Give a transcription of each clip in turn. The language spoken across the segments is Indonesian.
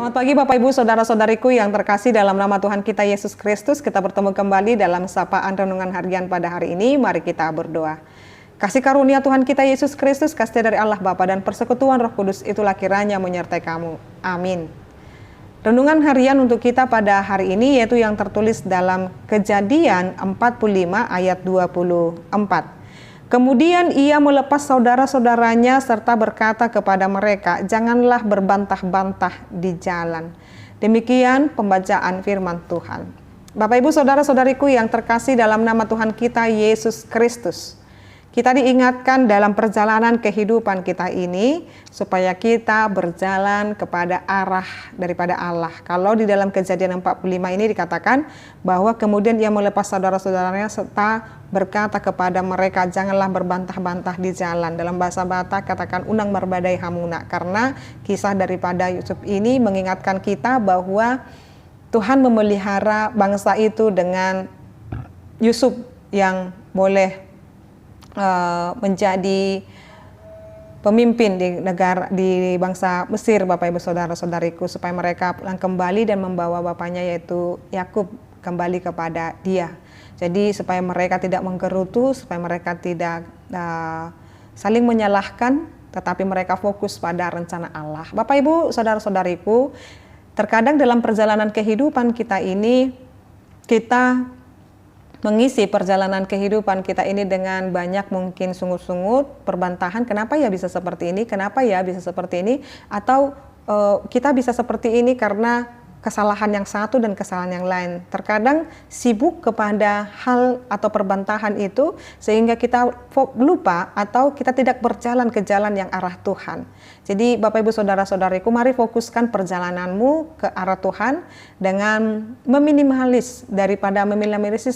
Selamat pagi Bapak Ibu Saudara-saudariku yang terkasih dalam nama Tuhan kita Yesus Kristus. Kita bertemu kembali dalam sapaan renungan harian pada hari ini. Mari kita berdoa. Kasih karunia Tuhan kita Yesus Kristus, kasih dari Allah Bapa dan persekutuan Roh Kudus itulah kiranya menyertai kamu. Amin. Renungan harian untuk kita pada hari ini yaitu yang tertulis dalam Kejadian 45 ayat 24. Kemudian ia melepas saudara-saudaranya serta berkata kepada mereka, janganlah berbantah-bantah di jalan. Demikian pembacaan firman Tuhan. Bapak Ibu Saudara-saudariku yang terkasih dalam nama Tuhan kita Yesus Kristus. Kita diingatkan dalam perjalanan kehidupan kita ini supaya kita berjalan kepada arah daripada Allah. Kalau di dalam Kejadian 45 ini dikatakan bahwa kemudian ia melepas saudara-saudaranya serta berkata kepada mereka, janganlah berbantah-bantah di jalan. Dalam bahasa Batak katakan unang berbadai hamuna. Karena kisah daripada Yusuf ini mengingatkan kita bahwa Tuhan memelihara bangsa itu dengan Yusuf yang boleh menjadi pemimpin di bangsa Mesir, Bapak Ibu Saudara-saudariku, supaya mereka pulang kembali dan membawa bapaknya yaitu Yakub kembali kepada dia. Jadi supaya mereka tidak menggerutu, supaya mereka tidak saling menyalahkan, tetapi mereka fokus pada rencana Allah. Bapak Ibu Saudara-saudariku, terkadang dalam perjalanan kehidupan kita ini, kita mengisi perjalanan kehidupan kita ini dengan banyak mungkin sungut-sungut, perbantahan, kenapa ya bisa seperti ini, kenapa ya bisa seperti ini, atau kita bisa seperti ini karena kesalahan yang satu dan kesalahan yang lain. Terkadang sibuk kepada hal atau perbantahan itu sehingga kita lupa atau kita tidak berjalan ke jalan yang arah Tuhan. Jadi Bapak Ibu Saudara-saudariku, mari fokuskan perjalananmu ke arah Tuhan dengan meminimalisir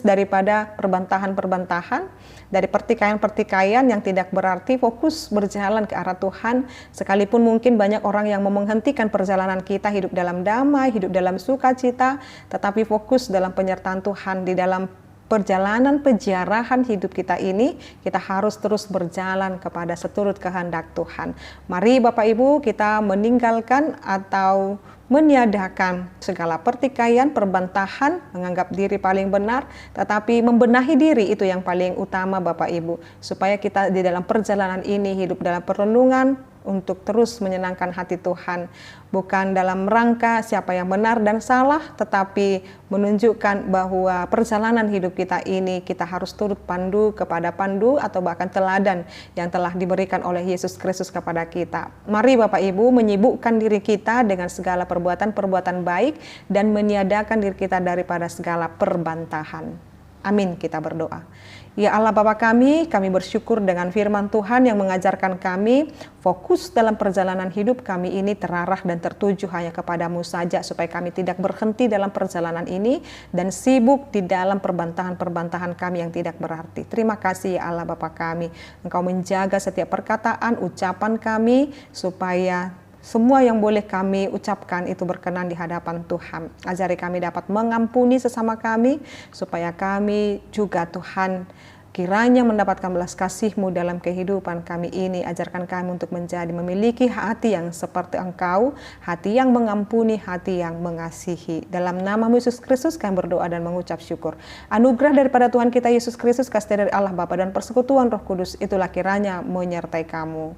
daripada perbantahan-perbantahan, dari pertikaian-pertikaian yang tidak berarti, fokus berjalan ke arah Tuhan. Sekalipun mungkin banyak orang yang mau menghentikan perjalanan kita, hidup dalam damai, hidup dalam sukacita, tetapi fokus dalam penyertaan Tuhan di dalam perjalanan penjarahan hidup kita ini, kita harus terus berjalan kepada seturut kehendak Tuhan. Mari Bapak Ibu kita meninggalkan atau meniadakan segala pertikaian, perbantahan, menganggap diri paling benar, tetapi membenahi diri itu yang paling utama Bapak Ibu. Supaya kita di dalam perjalanan ini hidup dalam perenungan untuk terus menyenangkan hati Tuhan. Bukan dalam rangka siapa yang benar dan salah, tetapi menunjukkan bahwa perjalanan hidup kita ini kita harus turut pandu kepada pandu atau bahkan teladan yang telah diberikan oleh Yesus Kristus kepada kita. Mari Bapak Ibu menyibukkan diri kita dengan segala perbuatan-perbuatan baik dan meniadakan diri kita daripada segala perbantahan. Amin, kita berdoa. Ya Allah Bapa kami bersyukur dengan firman Tuhan yang mengajarkan kami fokus dalam perjalanan hidup kami ini terarah dan tertuju hanya kepadamu saja, supaya kami tidak berhenti dalam perjalanan ini dan sibuk di dalam perbantahan-perbantahan kami yang tidak berarti. Terima kasih ya Allah Bapa kami, Engkau menjaga setiap perkataan, ucapan kami, supaya semua yang boleh kami ucapkan itu berkenan di hadapan Tuhan. Ajari kami dapat mengampuni sesama kami, supaya kami juga Tuhan kiranya mendapatkan belas kasih-Mu dalam kehidupan kami ini. Ajarkan kami untuk memiliki hati yang seperti Engkau, hati yang mengampuni, hati yang mengasihi. Dalam nama Yesus Kristus kami berdoa dan mengucap syukur. Anugerah daripada Tuhan kita Yesus Kristus, kasih dari Allah Bapa dan persekutuan Roh Kudus itulah kiranya menyertai kamu.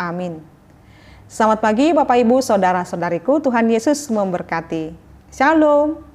Amin. Selamat pagi Bapak Ibu Saudara-saudariku, Tuhan Yesus memberkati. Shalom.